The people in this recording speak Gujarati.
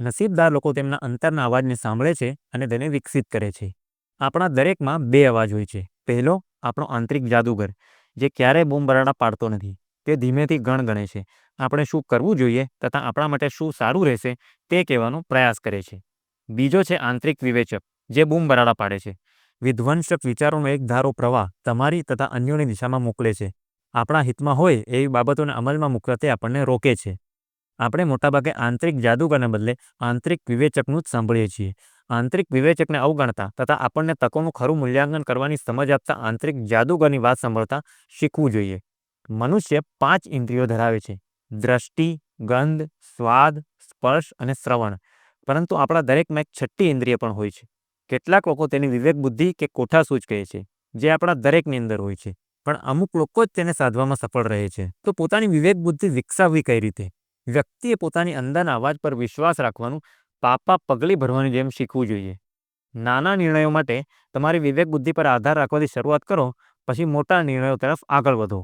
નસીબદાર લોકો તેમના અંતરના અવાજને સાંભળે છે અને તેને વિકસિત કરે છે. આપણા દરેકમાં બે અવાજ હોય છે. પહેલો, આપણો આંતરિક જાદુગર, જે ક્યારેય બૂમબરાડા પાડતો નથી. તે ધીમેથી ગણગણે છે, આપણે શું કરવું જોઈએ તથા આપણા માટે શું સારું રહેશે તે કહેવાનો પ્રયાસ કરે છે. બીજો છે આંતરિક વિવેચક, જે બૂમબરાડા પાડે છે. વિધ્વંસક વિચારોનો એક ધારો પ્રવાહ તમારી તથા અન્યોની દિશામાં મોકલે છે. આપણા હિતમાં હોય એવી બાબતોને અમલમાં મૂકવા તે આપણને રોકે છે. આપણે મોટાભાગે આંતરિક જાદુગરને બદલે આંતરિક વિવેચકનું જ સાંભળીએ છીએ. આંતરિક વિવેચકને અવગણતા તથા આપણને તકોનું ખરું મૂલ્યાંકન કરવાની સમજ આપતા આંતરિક જાદુગરની વાત સાંભળતા શીખવું જોઈએ. મનુષ્ય 5 ઇન્દ્રિયો ધરાવે છે: દ્રષ્ટિ, ગંધ, સ્વાદ, સ્પર્શ અને શ્રવણ. પરંતુ આપણા દરેકમાં એક છઠ્ઠી ઇન્દ્રિય પણ હોય છે. કેટલાક લોકો તેની વિવેક બુદ્ધિ કે કોઠાસૂઝ કહે છે, જે આપણા દરેકની અંદર હોય છે. પણ અમુક લોકો જ તેને સાધવામાં સફળ રહે છે. તો પોતાની વિવેક બુદ્ધિ વિકસાવવી કઈ રીતે? વ્યક્તિએ પોતાની અંદરના અવાજ પર વિશ્વાસ રાખવાનું પાપા પગલી ભરવાની જેમ શીખવું જોઈએ. નાના નિર્ણયો માટે તમારી વિવેક બુદ્ધિ પર આધાર રાખવાથી શરૂઆત કરો, પછી મોટા નિર્ણયો તરફ આગળ વધો.